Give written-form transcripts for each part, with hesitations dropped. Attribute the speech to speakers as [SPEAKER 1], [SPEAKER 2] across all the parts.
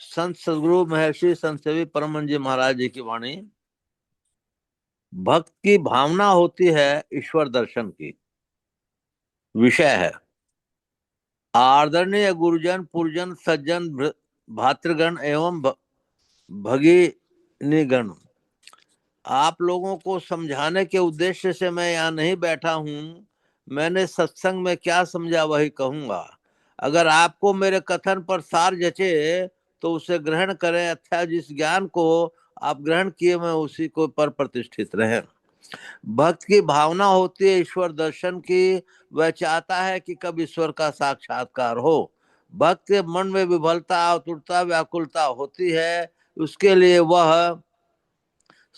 [SPEAKER 1] संत सदगुरु महर्षि संत सेवी परमहंस जी महाराज जी की वाणी। भक्त की भावना होती है ईश्वर दर्शन की। विषय है आदरणीय गुरुजन पुरजन सज्जन भातृगण एवं भगिनीगण। आप लोगों को समझाने के उद्देश्य से मैं यहाँ नहीं बैठा हूँ। मैंने सत्संग में क्या समझा वही कहूंगा। अगर आपको मेरे कथन पर सार जचे तो उसे ग्रहण करें, अथवा जिस ज्ञान को आप ग्रहण किए मैं उसी को पर प्रतिष्ठित रहें। भक्त की भावना होती है ईश्वर दर्शन की। वह चाहता है कि कब ईश्वर का साक्षात्कार हो। भक्त के मन में विफलता, आतुरता, व्याकुलता होती है। उसके लिए वह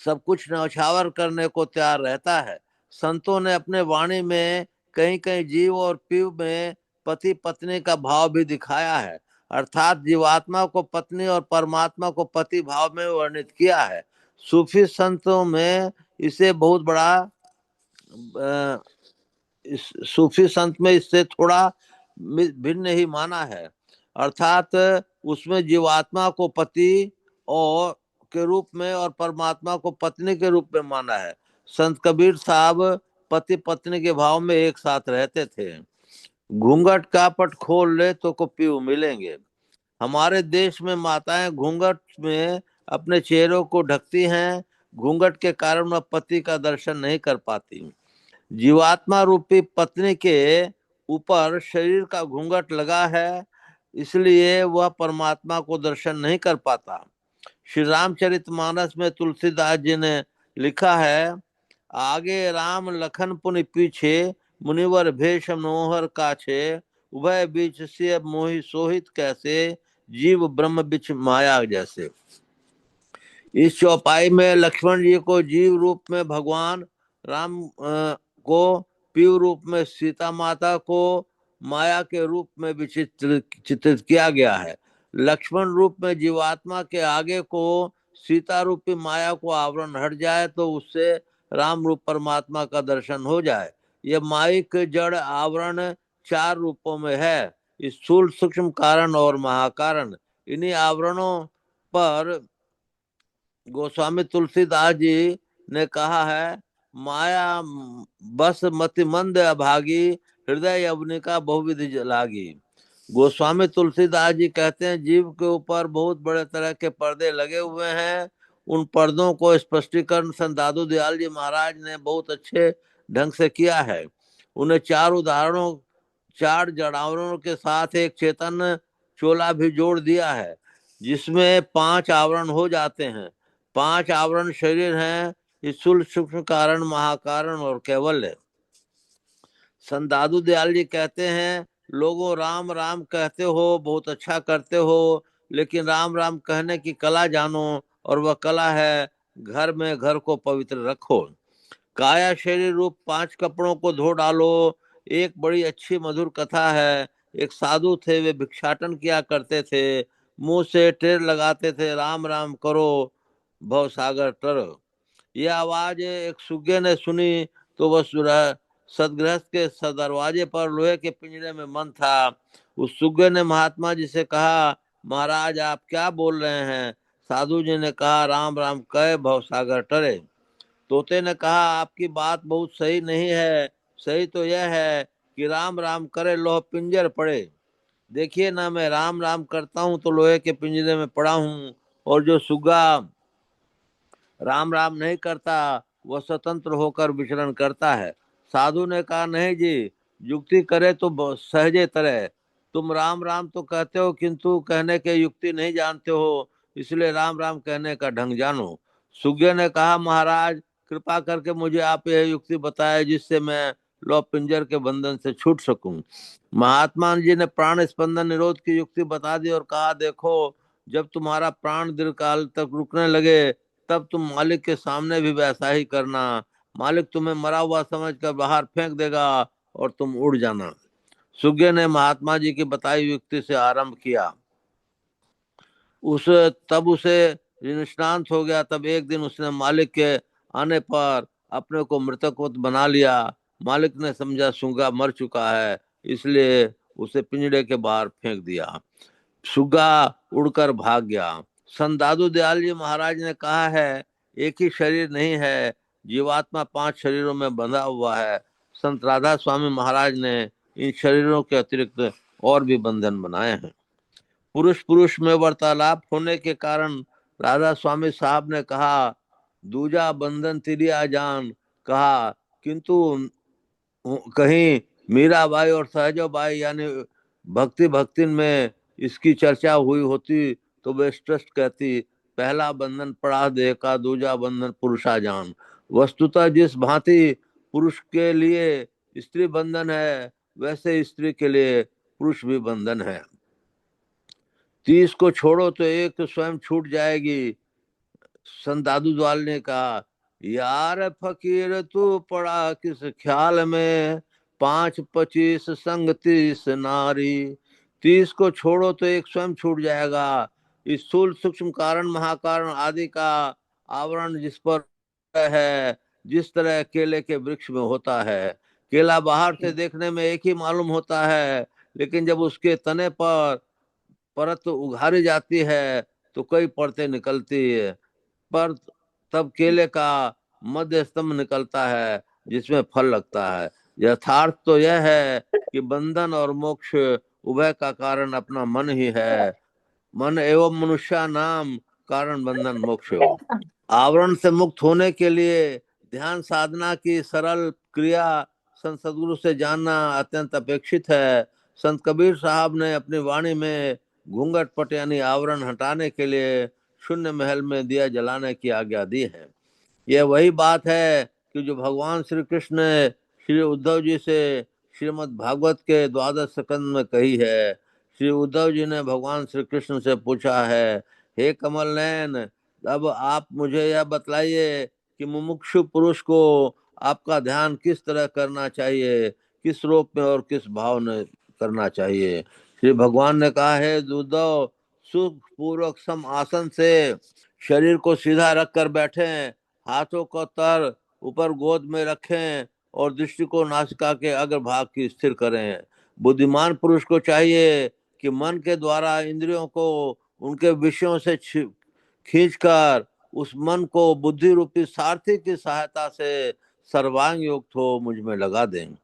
[SPEAKER 1] सब कुछ न्यौछावर करने को तैयार रहता है। संतों ने अपने वाणी में कहीं कहीं जीव और पीव में पति पत्नी का भाव भी दिखाया है, अर्थात जीवात्मा को पत्नी और परमात्मा को पति भाव में वर्णित किया है। सूफी संतों में इसे बहुत बड़ा सूफी संत में इससे थोड़ा भिन्न ही माना है, अर्थात उसमें जीवात्मा को पति और के रूप में और परमात्मा को पत्नी के रूप में माना है। संत कबीर साहब पति पत्नी के भाव में एक साथ रहते थे। घूंघट का पट खोल ले तो को पीऊ मिलेंगे। हमारे देश में माताएं घूंघट में अपने चेहरों को ढकती हैं। घूंघट के कारण वह पति का दर्शन नहीं कर पाती। जीवात्मा रूपी पत्नी के ऊपर शरीर का घूंघट लगा है, इसलिए वह परमात्मा को दर्शन नहीं कर पाता। श्री रामचरितमानस में तुलसीदास जी ने लिखा है, आगे राम लखन पुनि पीछे, मुनिवर भेष मनोहर काछे, उभय बीच से मोहि सोहित कैसे, जीव ब्रह्म बिच माया जैसे। इस चौपाई में लक्ष्मण जी को जीव रूप में भगवान राम को, पीव रूप में सीता माता को माया के रूप में चित्रित किया गया है। लक्ष्मण रूप में जीवात्मा के आगे को सीता रूपी माया को आवरण हट जाए तो उससे राम रूप परमात्मा का दर्शन हो जाए। यह माइक जड़ आवरण 4 रूपों में है, स्थूल सूक्ष्म कारण और महाकारण। इन्हीं आवरणों पर गोस्वामी तुलसीदास जी ने कहा है, माया बस मति मंद अभागी, हृदय अवनिका बहुविधि लागी। गोस्वामी तुलसीदास जी कहते हैं, जीव के ऊपर बहुत बड़े तरह के पर्दे लगे हुए हैं। उन पर्दों को स्पष्टीकरण संत दादू दयाल जी महाराज ने बहुत अच्छे ढंग से किया है। उन्हें 4 उदाहरणों, 4 जड़ावरणों के साथ एक चेतन चोला भी जोड़ दिया है, जिसमें 5 आवरण हो जाते हैं। 5 आवरण शरीर हैं, स्थूल सूक्ष्म कारण, महाकारण और कैवल्य। संत दादू दयाल जी कहते हैं, लोगों राम राम कहते हो, बहुत अच्छा करते हो, लेकिन राम राम कहने की कला जानो, और वह कला है घर में घर को पवित्र रखो। काया शरीर रूप 5 कपड़ों को धो डालो। एक बड़ी अच्छी मधुर कथा है। एक साधु थे, वे भिक्षाटन किया करते थे, मुंह से टेर लगाते थे, राम राम करो भव सागर तरो। यह आवाज एक सुग्गे ने सुनी तो वह सदगृहस्थ के दरवाजे पर लोहे के पिंजरे में मन था। उस सुग्गे ने महात्मा जी से कहा, महाराज आप क्या बोल रहे हैं? साधु जी ने कहा, राम राम कहे भव सागर टरे। तोते ने कहा, आपकी बात बहुत सही नहीं है। सही तो यह है कि राम राम करे लोह पिंजर पड़े। देखिए ना, मैं राम राम करता हूँ तो लोहे के पिंजरे में पड़ा हूँ, और जो सुग्गा राम राम नहीं करता वह स्वतंत्र होकर विचरण करता है। साधु ने कहा, नहीं जी, युक्ति करे तो सहजे तरह। तुम राम राम तो कहते हो, किंतु कहने के युक्ति नहीं जानते हो, इसलिए राम राम कहने का ढंग जानो। सुग्गे ने कहा, महाराज कृपा करके मुझे आप यह युक्ति बताए जिससे मैं लौह पिंजर के बंधन से छूट सकूं। महात्मा जी ने प्राण स्पंदन निरोध की युक्ति बता दी और कहा, देखो जब तुम्हारा प्राण दीर्घकाल तक रुकने लगे तब तुम मालिक के सामने भी वैसा ही करना। मालिक तुम्हें मरा हुआ समझकर बाहर फेंक देगा और तुम उड़ जाना। सुग्गे ने महात्मा जी की बताई युक्ति से आरंभ किया। तब उसे निष्णांत हो गया। तब एक दिन उसने मालिक के आने पर अपने को मृतकवत बना लिया। मालिक ने समझा सुग्गा मर चुका है, इसलिए उसे पिंजड़े के बाहर फेंक दिया। सुग्गा उड़कर भाग गया। संत दादू दयाल जी महाराज ने कहा है, एक ही शरीर नहीं है, जीवात्मा 5 शरीरों में बंधा हुआ है। संत राधा स्वामी महाराज ने इन शरीरों के अतिरिक्त और भी बंधन बनाए हैं। पुरुष पुरुष में वार्तालाप होने के कारण राधा स्वामी साहब ने कहा, दूजा बंधन तिरिया जान, कहा किंतु कहीं मीराबाई और सहजाबाई यानी भक्ति भक्तिन में इसकी चर्चा हुई होती तो वे स्पष्ट कहती, पहला बंधन पड़ा देह का, दूजा बंधन पुरुषा जान। वस्तुतः जिस भांति पुरुष के लिए स्त्री बंधन है, वैसे स्त्री के लिए पुरुष भी बंधन है। 30 को छोड़ो तो एक तो स्वयं छूट जाएगी। संत दादू दयाल ने कहा, यार फकीर तू पड़ा किस ख्याल में, 5 25 संग 30 नारी। 30 को छोड़ो तो एक स्वयं छूट जाएगा। स्थूल सूक्ष्म कारण महाकारण आदि का आवरण जिस पर है, जिस तरह केले के वृक्ष में होता है। केला बाहर से देखने में एक ही मालूम होता है, लेकिन जब उसके तने पर परत उघाड़ी जाती है तो कई परतें निकलती है, पर तब केले का मध्य स्तंभ निकलता है जिसमें फल लगता है। यथार्थ तो यह है कि बंधन और मोक्ष उभय का कारण अपना मन ही है। मन एवं मनुष्य नाम कारण बंधन मोक्ष हो। आवरण से मुक्त होने के लिए ध्यान साधना की सरल क्रिया संत सदगुरु से जानना अत्यंत अपेक्षित है। संत कबीर साहब ने अपनी वाणी में घूंघट पट यानी आवरण हटाने के लिए शून्य महल में दिया जलाने की आज्ञा दी है। यह वही बात है कि जो भगवान श्री कृष्ण ने श्री उद्धव जी से श्रीमद् भागवत के 12 स्कंद में कही है। श्री उद्धव जी ने भगवान श्री कृष्ण से पूछा है, हे कमल नयन, अब आप मुझे यह बतलाइए कि मुमुक्षु पुरुष को आपका ध्यान किस तरह करना चाहिए, किस रूप में और किस भाव में करना चाहिए। श्री भगवान ने कहा है, उद्धव, सुख पूर्वक सम आसन से शरीर को सीधा रख कर बैठे, हाथों को तर ऊपर गोद में रखें और दृष्टि को नासिका के अग्रभाग की स्थिर करें। बुद्धिमान पुरुष को चाहिए कि मन के द्वारा इंद्रियों को उनके विषयों से खींचकर उस मन को बुद्धि रूपी सारथी की सहायता से सर्वांग युक्त हो मुझ में लगा दें।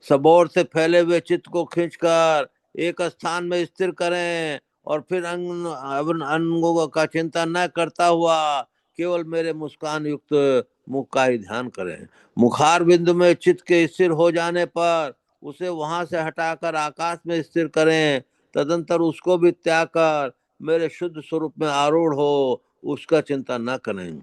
[SPEAKER 1] सब ओर से फैले हुए चित्त को खींचकर एक स्थान में स्थिर करें और फिर अंगों का चिंता न करता हुआ केवल मेरे मुस्कान युक्त मुख का ही ध्यान करें। मुखार बिंदु में चित्त के स्थिर हो जाने पर उसे वहां से हटाकर आकाश में स्थिर करें। तदंतर उसको भी त्याग कर मेरे शुद्ध स्वरूप में आरूढ़ हो, उसका चिंता न करें।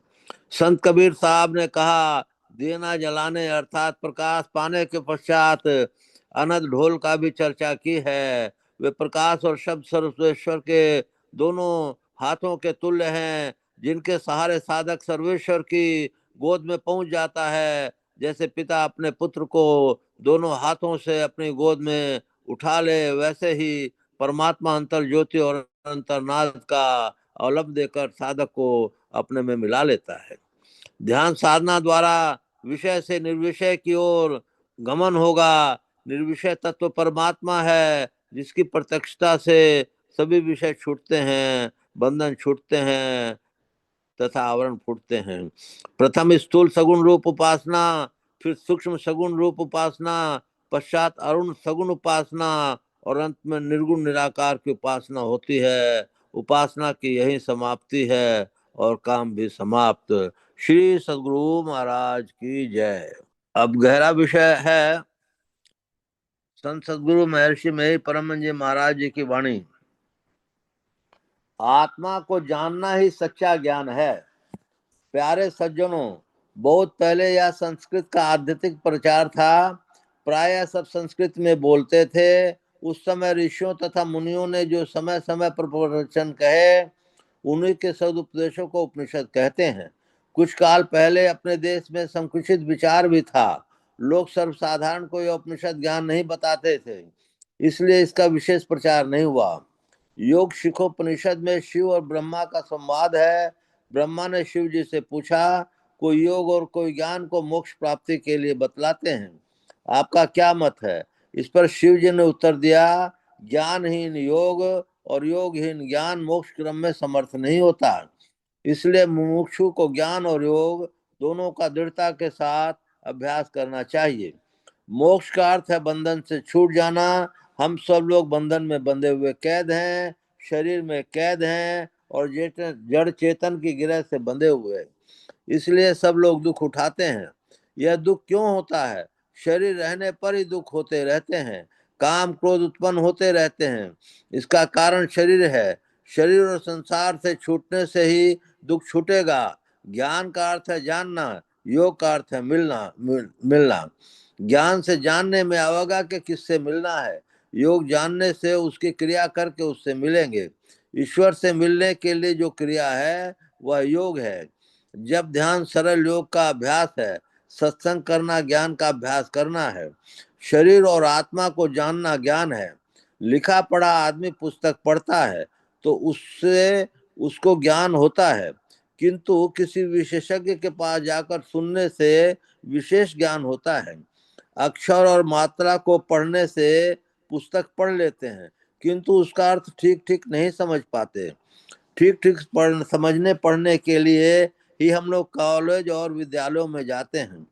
[SPEAKER 1] संत कबीर साहब ने कहा, देना जलाने अर्थात प्रकाश पाने के पश्चात अनंत ढोल का भी चर्चा की है। वे प्रकाश और शब्द सर्वेश्वर के दोनों हाथों के तुल्य हैं, जिनके सहारे साधक सर्वेश्वर की गोद में पहुंच जाता है। जैसे पिता अपने पुत्र को दोनों हाथों से अपनी गोद में उठा ले, वैसे ही परमात्मा अंतर ज्योति और अंतर्नाद का अवलंब देकर साधक को अपने में मिला लेता है। ध्यान साधना द्वारा विषय से निर्विषय की ओर गमन होगा। निर्विषय तत्व परमात्मा है, जिसकी प्रत्यक्षता से सभी विषय छूटते हैं, बंधन छूटते हैं तथा आवरण फूटते हैं। प्रथम स्थूल सगुण रूप उपासना, फिर सूक्ष्म सगुण रूप उपासना, पश्चात अरुण सगुण उपासना और अंत में निर्गुण निराकार की उपासना होती है। उपासना की यही समाप्ति है और काम भी समाप्त। श्री सद्गुरु महाराज की जय। अब गहरा विषय है संत सद्गुरु महर्षि में परम जी महाराज जी की वाणी। आत्मा को जानना ही सच्चा ज्ञान है। प्यारे सज्जनों, बहुत पहले यह संस्कृत का आध्यात्मिक प्रचार था। प्राय सब संस्कृत में बोलते थे। उस समय ऋषियों तथा मुनियों ने जो समय समय पर प्रवचन कहे, उन्हीं के सदुपदेशों को उपनिषद कहते हैं। कुछ काल पहले अपने देश में संकुचित विचार भी था। लोग सर्वसाधारण को यह उपनिषद ज्ञान नहीं बताते थे, इसलिए इसका विशेष प्रचार नहीं हुआ। योग शिखोपनिषद में शिव और ब्रह्मा का संवाद है। ब्रह्मा ने शिव जी से पूछा, कोई योग और कोई ज्ञान को मोक्ष प्राप्ति के लिए बतलाते हैं, आपका क्या मत है? इस पर शिव जी ने उत्तर दिया, ज्ञानहीन योग और योगहीन ज्ञान मोक्ष क्रम में समर्थ नहीं होता। इसलिए मुमुक्षु को ज्ञान और योग दोनों का दृढ़ता के साथ अभ्यास करना चाहिए। मोक्ष का अर्थ है बंधन से छूट जाना। हम सब लोग बंधन में बंधे हुए कैद हैं, शरीर में कैद हैं और जड़ चेतन की गिरह से बंधे हुए हैं। इसलिए सब लोग दुख उठाते हैं। यह दुख क्यों होता है? शरीर रहने पर ही दुख होते रहते हैं, काम क्रोध उत्पन्न होते रहते हैं। इसका कारण शरीर है। शरीर और संसार से छूटने से ही दुख छूटेगा। ज्ञान का अर्थ है जानना, योग का अर्थ है मिलना। ज्ञान से जानने में आवेगा कि किससे मिलना है। योग जानने से उसकी क्रिया करके उससे मिलेंगे। ईश्वर से मिलने के लिए जो क्रिया है वह योग है। जब ध्यान सरल योग का अभ्यास है, सत्संग करना ज्ञान का अभ्यास करना है। शरीर और आत्मा को जानना ज्ञान है। लिखा पढ़ा आदमी पुस्तक पढ़ता है तो उससे उसको ज्ञान होता है, किंतु किसी विशेषज्ञ के पास जाकर सुनने से विशेष ज्ञान होता है। अक्षर और मात्रा को पढ़ने से पुस्तक पढ़ लेते हैं, किंतु उसका अर्थ ठीक ठीक नहीं समझ पाते। ठीक ठीक समझने पढ़ने के लिए ही हम लोग कॉलेज और विद्यालयों में जाते हैं।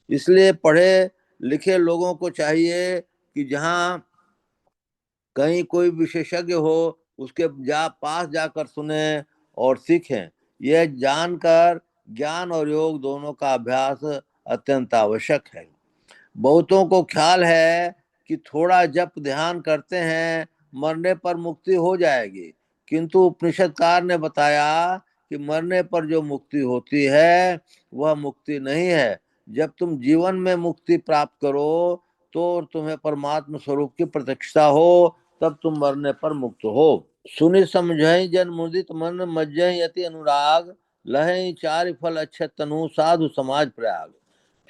[SPEAKER 1] इसलिए पढ़े लिखे लोगों को चाहिए कि जहाँ कहीं कोई विशेषज्ञ हो उसके पास जाकर सुने और सीखें। यह जानकर ज्ञान और योग दोनों का अभ्यास अत्यंत आवश्यक है। बहुतों को ख्याल है कि थोड़ा जप ध्यान करते हैं मरने पर मुक्ति हो जाएगी, किंतु उपनिषदकार ने बताया कि मरने पर जो मुक्ति होती है वह मुक्ति नहीं है। जब तुम जीवन में मुक्ति प्राप्त करो तो तुम्हें परमात्मा स्वरूप की प्रत्यक्षता हो, तब तुम मरने पर मुक्त हो। सुनि समझई जन मुदित मन मज्जय यति अनुराग, लहई चारि फल अच्छत तनु साधु समाज प्रयाग।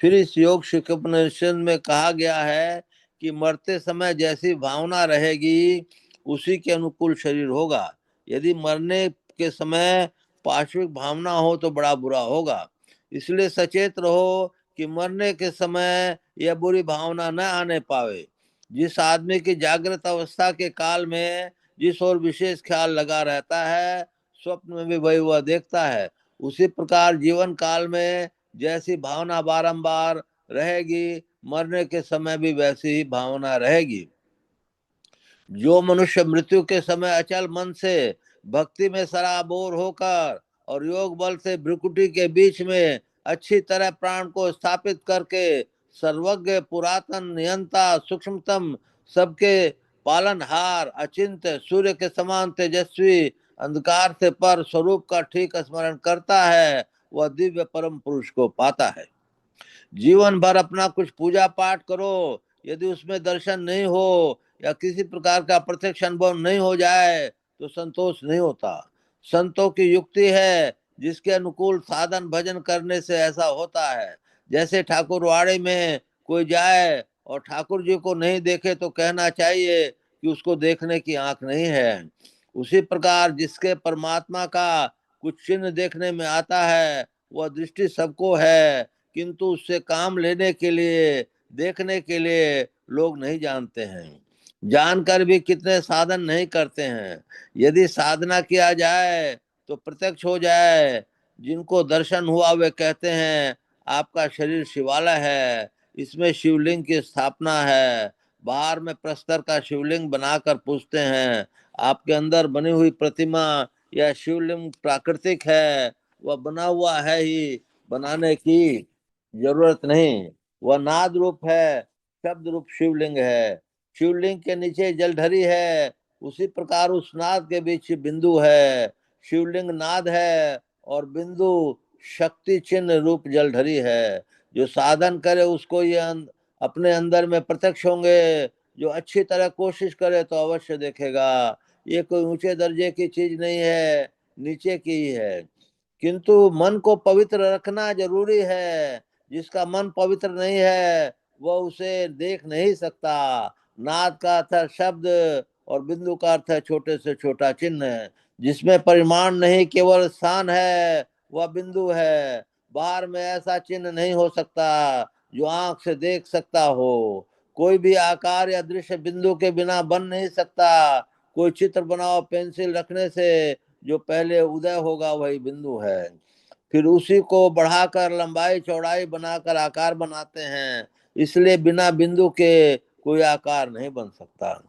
[SPEAKER 1] फिर इस योग शिक्षोपनिषद में कहा गया है कि मरते समय जैसी भावना रहेगी उसी के अनुकूल शरीर होगा। यदि मरने के समय पार्श्विक भावना हो तो बड़ा बुरा होगा। इसलिए सचेत रहो कि मरने के समय यह बुरी भावना न आने पावे। जिस आदमी की जागृत अवस्था के काल में जिस ओर विशेष ख्याल लगा रहता है, स्वप्न में भी वही वह देखता है। उसी प्रकार जीवन काल में जैसी भावना बारंबार रहेगी, मरने के समय भी वैसी ही भावना रहेगी। जो मनुष्य मृत्यु के समय अचल मन से भक्ति में सराबोर होकर और योग बल से भ्रुकुटी के बीच में अच्छी तरह प्राण को स्थापित करके सर्वज्ञ पुरातन नियंता सूक्ष्मतम सबके पालनहार अचिंत सूर्य के समान तेजस्वी अंधकार से पर स्वरूप का ठीक स्मरण करता है, वह दिव्य परम पुरुष को पाता है। जीवन भर अपना कुछ पूजा पाठ करो, यदि उसमें दर्शन नहीं हो या किसी प्रकार का प्रत्यक्ष अनुभव नहीं हो जाए तो संतोष नहीं होता। संतों की युक्ति है जिसके अनुकूल साधन भजन करने से ऐसा होता है। जैसे ठाकुरवाड़ी में कोई जाए और ठाकुर जी को नहीं देखे तो कहना चाहिए कि उसको देखने की आंख नहीं है। उसी प्रकार जिसके परमात्मा का कुछ चिन्ह देखने में आता है वह दृष्टि सबको है, किंतु उससे काम लेने के लिए देखने के लिए लोग नहीं जानते हैं। जानकर भी कितने साधन नहीं करते हैं। यदि साधना किया जाए तो प्रत्यक्ष हो जाए। जिनको दर्शन हुआ वे कहते हैं आपका शरीर शिवालय है, इसमें शिवलिंग की स्थापना है। बाहर में प्रस्तर का शिवलिंग बनाकर पूछते हैं आपके अंदर बनी हुई प्रतिमा या शिवलिंग प्राकृतिक है, वह बना हुआ है ही, बनाने की जरूरत नहीं। वह नाद रूप है, शब्द रूप शिवलिंग है। शिवलिंग के नीचे जलधरी है, उसी प्रकार उस नाद के बीच बिंदु है। शिवलिंग नाद है और बिंदु शक्ति चिन्ह रूप जलधरी है। जो साधन करे उसको ये अपने अंदर में प्रत्यक्ष होंगे। जो अच्छी तरह कोशिश करे तो अवश्य देखेगा। ये कोई ऊंचे दर्जे की चीज नहीं है, नीचे की ही है। किंतु मन को पवित्र रखना जरूरी है। जिसका मन पवित्र नहीं है वह उसे देख नहीं सकता। नाद का अर्थ है शब्द और बिंदु का अर्थ है छोटे से छोटा चिन्ह। जिसमें परिमाण नहीं केवल स्थान है वह बिंदु है। बाहर में ऐसा चिन्ह नहीं हो सकता जो आंख से देख सकता हो। कोई भी आकार या दृश्य बिंदु के बिना बन नहीं सकता। कोई चित्र बनाओ पेंसिल रखने से, जो पहले उदय होगा वही बिंदु है। फिर उसी को बढ़ाकर लंबाई चौड़ाई बनाकर आकार बनाते हैं, इसलिए बिना बिंदु के कोई आकार नहीं बन सकता।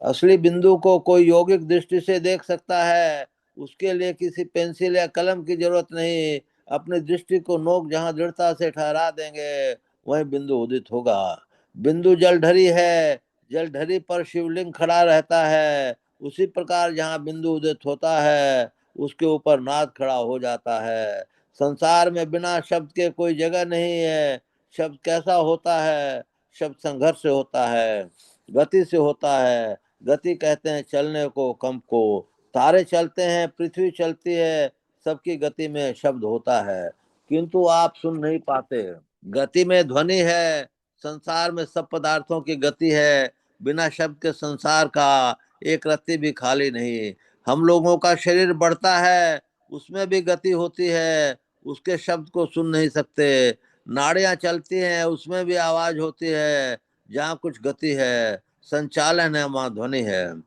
[SPEAKER 1] असली बिंदु को कोई यौगिक दृष्टि से देख सकता है, उसके लिए किसी पेंसिल या कलम की जरूरत नहीं। अपनी दृष्टि को नोक जहां दृढ़ता से ठहरा देंगे वही बिंदु उदित होगा। बिंदु जलढरी है, जलढरी पर शिवलिंग खड़ा रहता है, उसी प्रकार जहाँ बिंदु उदित होता है उसके ऊपर नाद खड़ा हो जाता है। संसार में बिना शब्द के कोई जगह नहीं है। शब्द कैसा होता है? शब्द संघर्ष से होता है, गति से होता है। गति कहते हैं चलने को, कंप को। तारे चलते हैं, पृथ्वी चलती है, सबकी गति में शब्द होता है, किंतु आप सुन नहीं पाते। गति में ध्वनि है, संसार में सब पदार्थों की गति है। बिना शब्द के संसार का एक रत्ती भी खाली नहीं। हम लोगों का शरीर बढ़ता है, उसमें भी गति होती है, उसके शब्द को सुन नहीं सकते। नाड़ियां चलती हैं, उसमें भी आवाज होती है, जहाँ कुछ गति है, संचालन है, वहां ध्वनि है।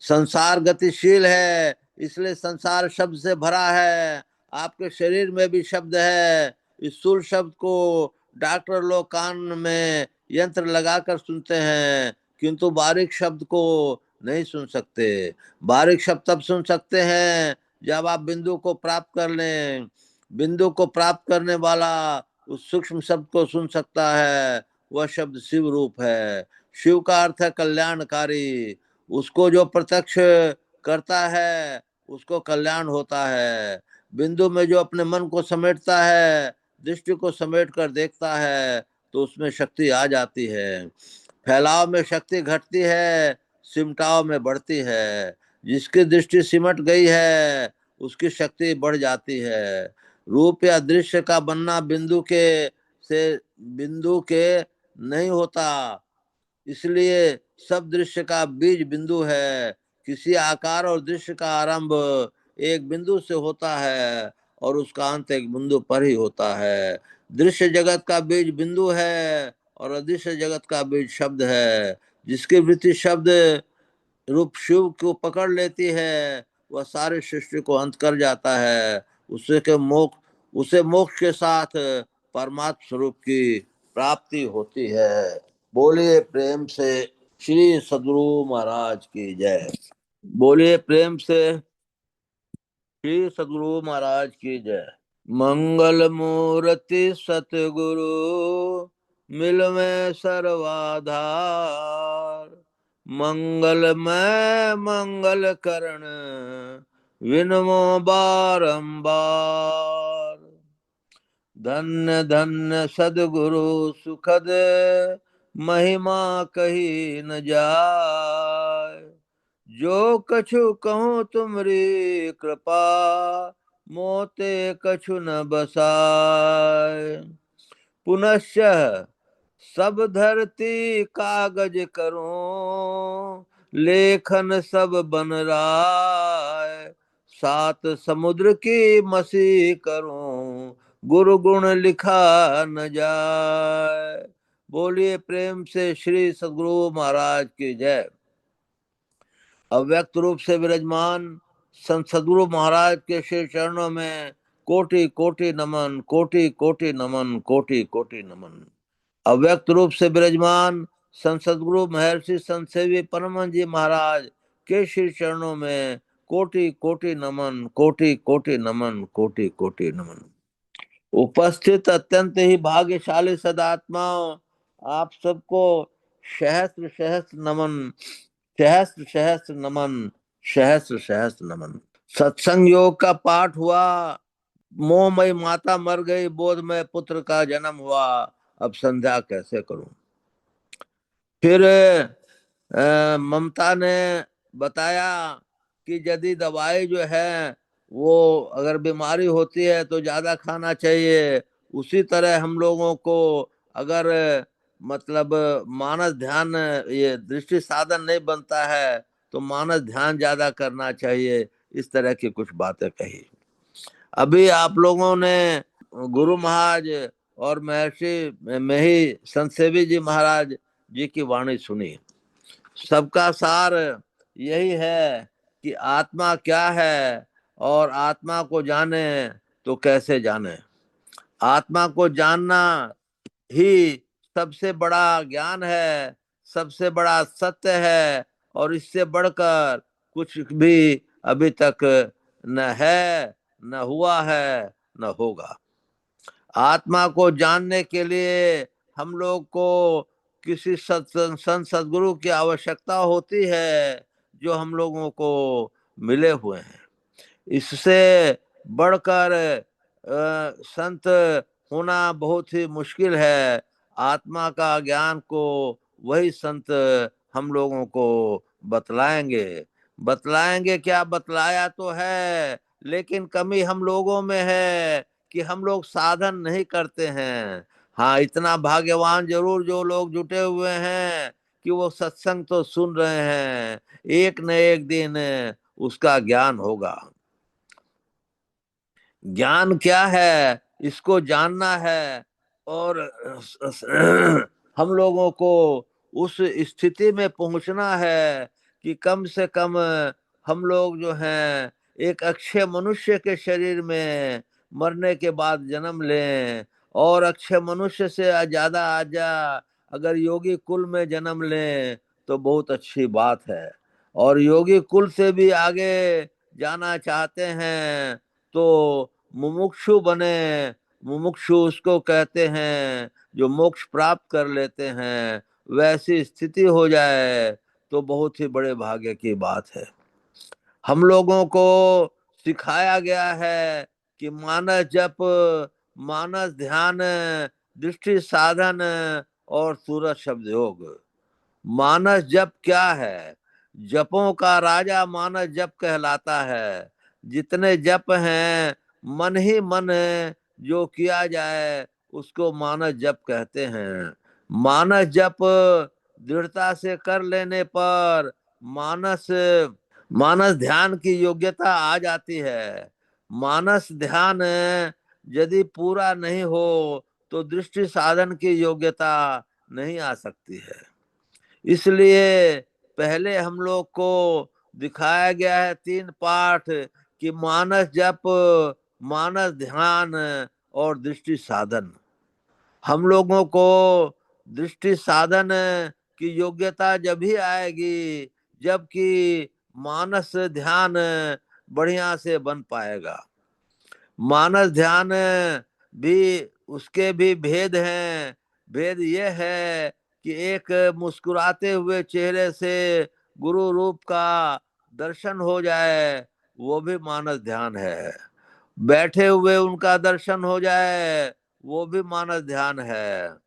[SPEAKER 1] संसार गतिशील है, इसलिए संसार शब्द से भरा है। आपके शरीर में भी शब्द है। इस स्थूल शब्द को डॉक्टर लोग कान में यंत्र लगाकर सुनते हैं, किंतु बारीक शब्द को नहीं सुन सकते। बारीक शब्द तब सुन सकते हैं जब आप बिंदु को प्राप्त कर लें। बिंदु को प्राप्त करने वाला उस सूक्ष्म शब्द को सुन सकता है, वह शब्द शिव रूप है। शिव का अर्थ है कल्याणकारी। उसको जो प्रत्यक्ष करता है उसको कल्याण होता है। बिंदु में जो अपने मन को समेटता है, दृष्टि को समेट कर देखता है, तो उसमें शक्ति आ जाती है। फैलाव में शक्ति घटती है, सिमटाव में बढ़ती है। जिसकी दृष्टि सिमट गई है उसकी शक्ति बढ़ जाती है। रूप या दृश्य का बनना बिंदु के नहीं होता, इसलिए सब दृश्य का बीज बिंदु है। किसी आकार और दृश्य का आरंभ एक बिंदु से होता है और उसका अंत एक बिंदु पर ही होता है। दृश्य जगत का बीज बिंदु है और अदृश्य जगत का बीज शब्द है। जिसकी वृत्ति शब्द रूप शिव को पकड़ लेती है, वह सारे सृष्टि को अंत कर जाता है। उसे मोक्ष के साथ परमात्म स्वरूप की प्राप्ति होती है। बोलिए प्रेम से श्री सद्गुरु महाराज की जय। बोलिए प्रेम से श्री सद्गुरु महाराज की जय। मंगल मूर्ति सतगुरु मिल में सर्वाधार, मंगलमय मंगल करण विनमो बारंबार। धन्य धन्य सद्गुरु सुखद महिमा कही न जाय। जो कछु कहूँ तुमरी कृपा, मोते कछु न बसाय। पुनश्च सब धरती कागज करूं, लेखन सब बन राय। सात समुद्र की मसी करूं, गुरु गुण लिखा न जाए। बोलिए प्रेम से श्री सद्गुरु महाराज की जय। अव्यक्त रूप से विराजमान संत सद्गुरु महाराज के श्री चरणों में कोटि कोटि नमन, कोटि कोटि नमन, कोटि कोटि नमन। अव्यक्त रूप से विराजमान संत सद्गुरु महर्षि संत सेवी परमहंस जी महाराज के श्री चरणों में कोटि कोटि नमन, कोटि कोटि नमन, कोटि कोटि नमन। उपस्थित अत्यंत ही भाग्यशाली सदात्माओं, आप सबको सहस्त्र सहस्त्र नमन, सहस्त्र सहस्त्र नमन, सहस्त्र सहस्त्र नमन। सत्संग योग का पाठ हुआ। मोहमयी माता मर गई, बोधमय पुत्र का जन्म हुआ। अब संध्या कैसे करूं? फिर ममता ने बताया कि यदि दवाई जो है वो अगर बीमारी होती है तो ज्यादा खाना चाहिए, उसी तरह हम लोगों को अगर मतलब मानस ध्यान, ये दृष्टि साधन नहीं बनता है तो मानस ध्यान ज्यादा करना चाहिए। इस तरह की कुछ बातें कही। अभी आप लोगों ने गुरु महाराज और महर्षि में ही संत सेवी जी महाराज जी की वाणी सुनी। सबका सार यही है कि आत्मा क्या है, और आत्मा को जाने तो कैसे जाने। आत्मा को जानना ही सबसे बड़ा ज्ञान है, सबसे बड़ा सत्य है, और इससे बढ़कर कुछ भी अभी तक न है, न हुआ है, न होगा। आत्मा को जानने के लिए हम लोग को किसी संत सदगुरु की आवश्यकता होती है, जो हम लोगों को मिले हुए हैं। इससे बढ़कर संत होना बहुत ही मुश्किल है। आत्मा का ज्ञान को वही संत हम लोगों को बतलाएंगे। बतलाएंगे क्या, बतलाया तो है, लेकिन कमी हम लोगों में है कि हम लोग साधन नहीं करते हैं। हाँ, इतना भाग्यवान जरूर जो लोग जुटे हुए हैं कि वो सत्संग तो सुन रहे हैं, एक न एक दिन उसका ज्ञान होगा। ज्ञान क्या है, इसको जानना है। और हम लोगों को उस स्थिति में पहुंचना है कि कम से कम हम लोग जो हैं एक अक्षय मनुष्य के शरीर में मरने के बाद जन्म लें, और अक्षय मनुष्य से ज्यादा आजा अगर योगी कुल में जन्म लें तो बहुत अच्छी बात है। और योगी कुल से भी आगे जाना चाहते हैं तो मुमुक्षु बने। मुमुक्षु उसको कहते हैं जो मोक्ष प्राप्त कर लेते हैं। वैसी स्थिति हो जाए तो बहुत ही बड़े भाग्य की बात है। हम लोगों को सिखाया गया है कि मानस जप, मानस ध्यान, दृष्टि साधन और सूरज शब्द योग। मानस जप क्या है? जपों का राजा मानस जप कहलाता है। जितने जप हैं, मन ही मन है, जो किया जाए उसको मानस जप कहते हैं। मानस जप दृढ़ता से कर लेने पर मानस मानस ध्यान की योग्यता आ जाती है। मानस ध्यान यदि पूरा नहीं हो तो दृष्टि साधन की योग्यता नहीं आ सकती है। इसलिए पहले हम लोग को दिखाया गया है 3 पाठ कि मानस जप, मानस ध्यान और दृष्टि साधन। हम लोगों को दृष्टि साधन की योग्यता जब ही आएगी जबकि मानस ध्यान बढ़िया से बन पाएगा। मानस ध्यान भी, उसके भी भेद हैं। भेद ये है कि एक मुस्कुराते हुए चेहरे से गुरु रूप का दर्शन हो जाए, वो भी मानस ध्यान है। बैठे हुए उनका दर्शन हो जाए, वो भी मानस ध्यान है।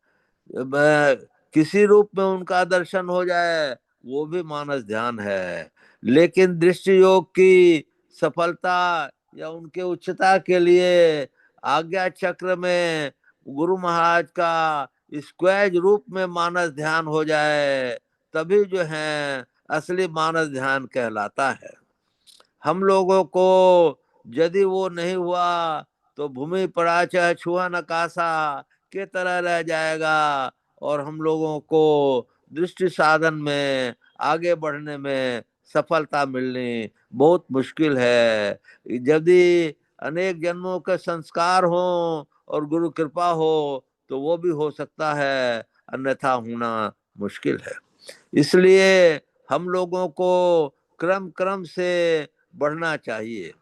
[SPEAKER 1] किसी रूप में उनका दर्शन हो जाए, वो भी मानस ध्यान है। लेकिन दृष्टि योग की सफलता या उनके उच्चता के लिए आज्ञा चक्र में गुरु महाराज का स्क्वैज रूप में मानस ध्यान हो जाए, तभी जो है असली मानस ध्यान कहलाता है। हम लोगों को यदि वो नहीं हुआ तो भूमि पड़ा चाहे छुआ नकाशा के तरह रह जाएगा, और हम लोगों को दृष्टि साधन में आगे बढ़ने में सफलता मिलनी बहुत मुश्किल है। यदि अनेक जन्मों के संस्कार हो और गुरु कृपा हो तो वो भी हो सकता है, अन्यथा होना मुश्किल है। इसलिए हम लोगों को क्रम क्रम से बढ़ना चाहिए।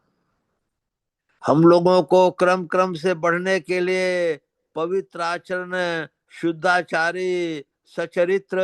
[SPEAKER 1] हम लोगों को क्रम क्रम से बढ़ने के लिए पवित्र आचरण, शुद्धाचारी, सचरित्र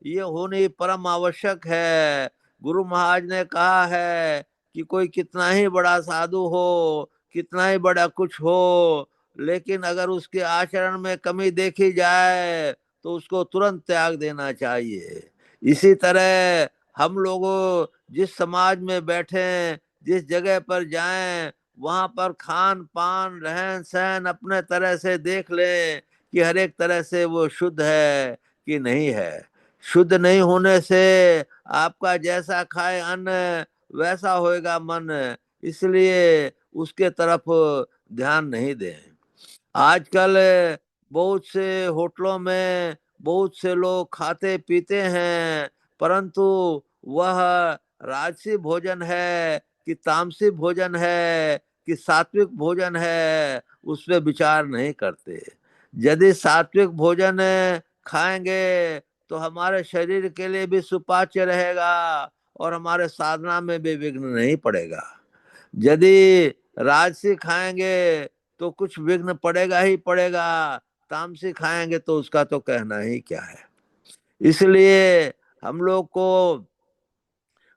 [SPEAKER 1] ये होनी परम आवश्यक है। गुरु महाराज ने कहा है कि कोई कितना ही बड़ा साधु हो, कितना ही बड़ा कुछ हो, लेकिन अगर उसके आचरण में कमी देखी जाए तो उसको तुरंत त्याग देना चाहिए। इसी तरह हम लोगों जिस समाज में बैठे, जिस जगह पर जाएं, वहां पर खान पान रहन सहन अपने तरह से देख लें कि हर एक तरह से वो शुद्ध है कि नहीं है। शुद्ध नहीं होने से आपका जैसा खाए अन्न वैसा होएगा मन, इसलिए उसके तरफ ध्यान नहीं दें। आजकल बहुत से होटलों में बहुत से लोग खाते पीते हैं, परंतु वह राजसी भोजन है कि तामसी भोजन है कि सात्विक भोजन है, उसमें विचार नहीं करते। यदि सात्विक भोजन खाएंगे तो हमारे शरीर के लिए भी सुपाच्य रहेगा और हमारे साधना में भी विघ्न नहीं पड़ेगा। यदि राजसी खाएंगे तो कुछ विघ्न पड़ेगा ही पड़ेगा, तामसी खाएंगे तो उसका तो कहना ही क्या है। इसलिए हम लोग को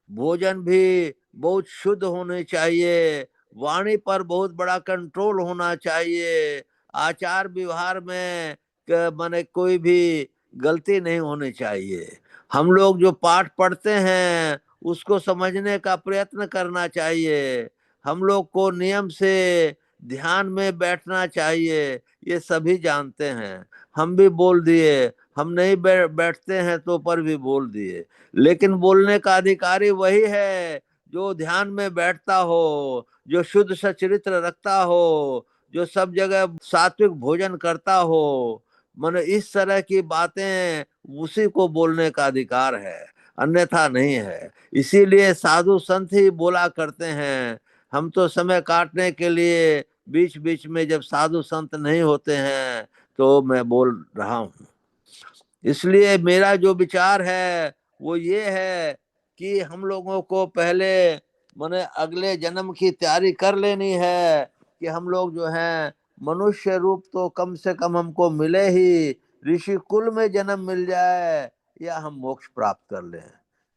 [SPEAKER 1] भोजन भी बहुत शुद्ध होने चाहिए, वाणी पर बहुत बड़ा कंट्रोल होना चाहिए, आचार व्यवहार में माने कोई भी गलती नहीं होनी चाहिए। हम लोग जो पाठ पढ़ते हैं उसको समझने का प्रयत्न करना चाहिए। हम लोग को नियम से ध्यान में बैठना चाहिए, ये सभी जानते हैं। हम भी बोल दिए, हम नहीं बैठते हैं तो पर भी बोल दिए, लेकिन बोलने का अधिकारी वही है जो ध्यान में बैठता हो, जो शुद्ध सचरित्र रखता हो, जो सब जगह सात्विक भोजन करता हो। मन इस तरह की बातें उसी को बोलने का अधिकार है, अन्यथा नहीं है। इसीलिए साधु संत ही बोला करते हैं। हम तो समय काटने के लिए बीच बीच में जब साधु संत नहीं होते हैं तो मैं बोल रहा हूँ। इसलिए मेरा जो विचार है वो ये है कि हम लोगों को पहले माने अगले जन्म की तैयारी कर लेनी है कि हम लोग जो हैं मनुष्य रूप तो कम से कम हमको मिले ही, ऋषि कुल में जन्म मिल जाए या हम मोक्ष प्राप्त कर लें।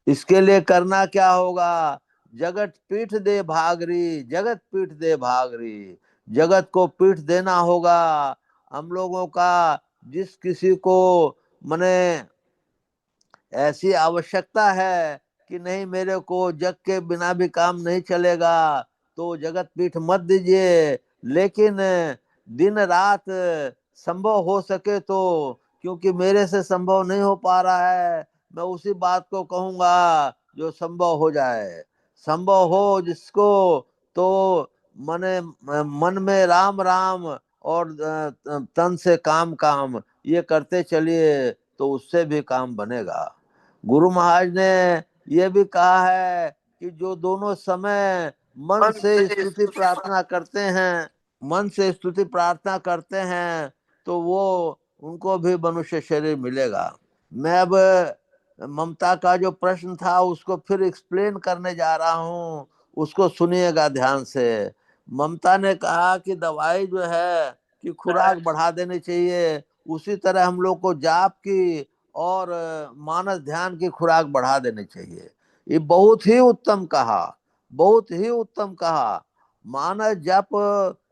[SPEAKER 1] इसके लिए करना क्या होगा? जगत पीठ दे भागरी, जगत पीठ दे भागरी, जगत को पीठ देना होगा। हम लोगों का जिस किसी को मने ऐसी आवश्यकता है कि नहीं मेरे को जग के बिना भी काम नहीं चलेगा, तो जगत पीठ मत दीजिए। लेकिन दिन रात संभव हो सके तो, क्योंकि मेरे से संभव नहीं हो पा रहा है, मैं उसी बात को कहूंगा जो संभव हो जाए। संभव हो जिसको तो मने मन में राम राम और तन से काम काम ये करते चलिए तो उससे भी काम बनेगा। गुरु महाराज ने यह भी कहा है कि जो दोनों समय मन से स्तुति प्रार्थना करते हैं, मन से स्तुति प्रार्थना करते हैं तो वो उनको भी मनुष्य शरीर मिलेगा। मैं अब ममता का जो प्रश्न था उसको फिर एक्सप्लेन करने जा रहा हूँ, उसको सुनिएगा ध्यान से। ममता ने कहा कि दवाई जो है कि खुराक बढ़ा देनी चाहिए, उसी तरह हम लोग को जाप की और मानस ध्यान की खुराक बढ़ा देनी चाहिए। ये बहुत ही उत्तम कहा, बहुत ही उत्तम कहा। मानस जप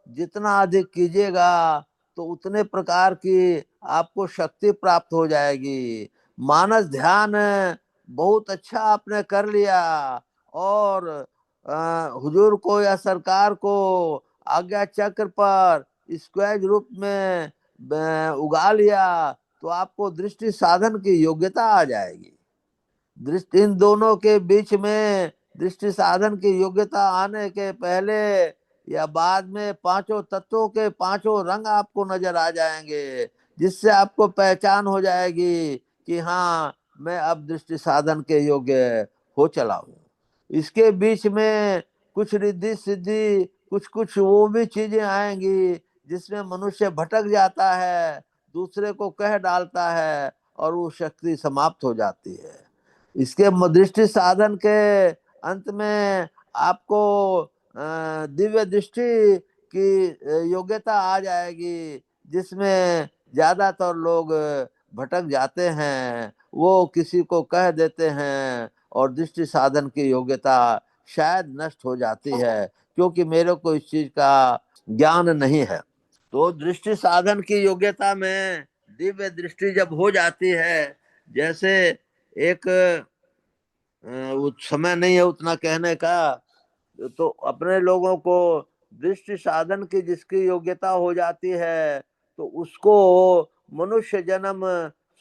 [SPEAKER 1] जितना अधिक कीजिएगा तो उतने प्रकार की आपको शक्ति प्राप्त हो जाएगी। मानस ध्यान बहुत अच्छा आपने कर लिया और हुजूर को या सरकार को आज्ञा चक्र पर स्क्वायर रूप में उगा लिया तो आपको दृष्टि साधन की योग्यता आ जाएगी। दृष्टि इन दोनों के बीच में दृष्टि साधन की योग्यता आने के पहले या बाद में पांचों तत्वों के पांचों रंग आपको नजर आ जाएंगे, जिससे आपको पहचान हो जाएगी कि हाँ मैं अब दृष्टि साधन के योग्य हो चला हूँ। इसके बीच में कुछ रिद्धि सिद्धि कुछ कुछ वो भी चीजें आएंगी जिसमें मनुष्य भटक जाता है, दूसरे को कह डालता है और वो शक्ति समाप्त हो जाती है। इसके दृष्टि साधन के अंत में आपको दिव्य दृष्टि की योग्यता आ जाएगी, जिसमें ज्यादातर लोग भटक जाते हैं, वो किसी को कह देते हैं और दृष्टि साधन की योग्यता शायद नष्ट हो जाती है, क्योंकि मेरे को इस चीज का ज्ञान नहीं है। तो दृष्टि साधन की योग्यता में दिव्य दृष्टि जब हो जाती है, जैसे एक वो समय नहीं है उतना कहने का, तो अपने लोगों को दृष्टि साधन की जिसकी योग्यता हो जाती है तो उसको मनुष्य जन्म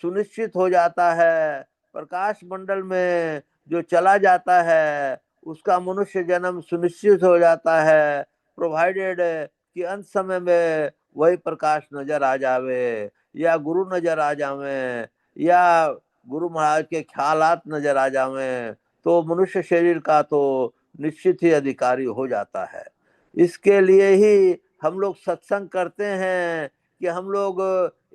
[SPEAKER 1] सुनिश्चित हो जाता है। प्रकाश मंडल में जो चला जाता है उसका मनुष्य जन्म सुनिश्चित हो जाता है, प्रोवाइडेड कि अंत समय में वही प्रकाश नजर आ जावे या गुरु नजर आ जावे या गुरु महाराज के ख्यालात नजर आ जावे, तो मनुष्य शरीर का तो निश्चित ही अधिकारी हो जाता है। इसके लिए ही हम लोग सत्संग करते हैं कि हम लोग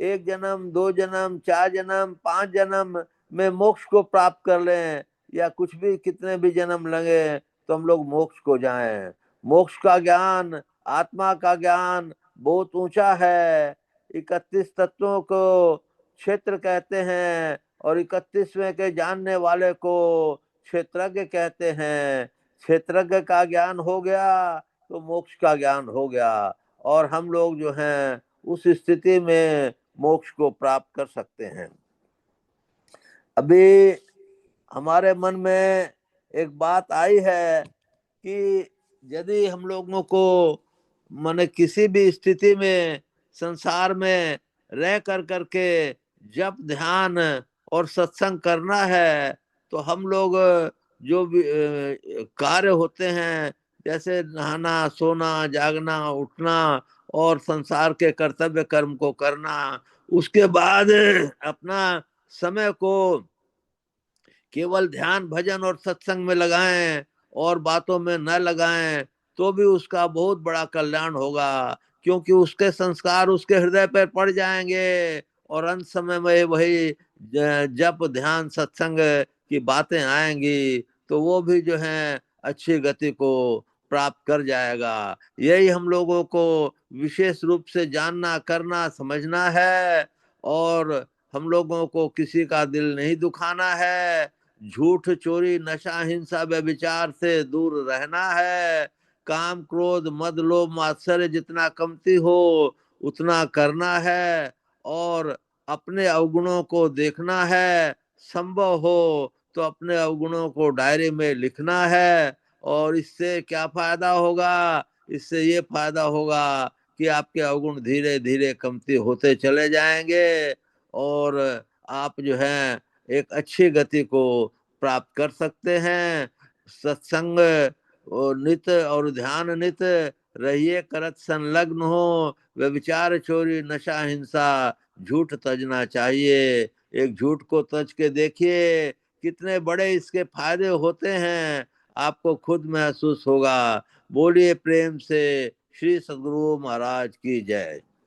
[SPEAKER 1] 1 जन्म, 2 जन्म, 4 जन्म, 5 जन्म में मोक्ष को प्राप्त कर लें, या कुछ भी कितने भी जन्म लगे तो हम लोग मोक्ष को जाएं। मोक्ष का ज्ञान, आत्मा का ज्ञान बहुत ऊंचा है। 31 तत्वों को क्षेत्र कहते हैं और 31वें के जानने वाले को क्षेत्रज्ञ कहते हैं। क्षेत्रज्ञ का ज्ञान हो गया तो मोक्ष का ज्ञान हो गया, और हम लोग जो हैं उस स्थिति में मोक्ष को प्राप्त कर सकते हैं। अभी हमारे मन में एक बात आई है कि यदि हम लोगों को माने किसी भी स्थिति में संसार में रह कर करके जब ध्यान और सत्संग करना है, तो हम लोग जो भी कार्य होते हैं, जैसे नहाना, सोना, जागना, उठना और संसार के कर्तव्य कर्म को करना, उसके बाद अपना समय को केवल ध्यान, भजन और सत्संग में लगाएं और बातों में न लगाएं, तो भी उसका बहुत बड़ा कल्याण होगा, क्योंकि उसके संस्कार उसके हृदय पर पड़ जाएंगे और अंत समय में वही जप, ध्यान, सत्संग की बातें आएंगी, तो वो भी जो है अच्छी गति को प्राप्त कर जाएगा। यही हम लोगों को विशेष रूप से जानना, करना, समझना है। और हम लोगों को किसी का दिल नहीं दुखाना है। झूठ, चोरी, नशा, हिंसा, व्यभिचार से दूर रहना है। काम, क्रोध, मद, लोभ, मात्सर्य जितना कमती हो उतना करना है, और अपने अवगुणों को देखना है। संभव हो तो अपने अवगुणों को डायरी में लिखना है। और इससे क्या फायदा होगा? इससे ये फायदा होगा कि आपके अवगुण धीरे धीरे कमती होते चले जाएंगे और आप जो है एक अच्छी गति को प्राप्त कर सकते हैं। सत्संग और नित और ध्यान नित रहिए करत संलग्न हो। व्यभिचार, चोरी, नशा, हिंसा, झूठ तजना चाहिए। एक झूठ को तज के देखिए कितने बड़े इसके फायदे होते हैं, आपको खुद महसूस होगा। बोलिए प्रेम से श्री सद्गुरु महाराज की जय।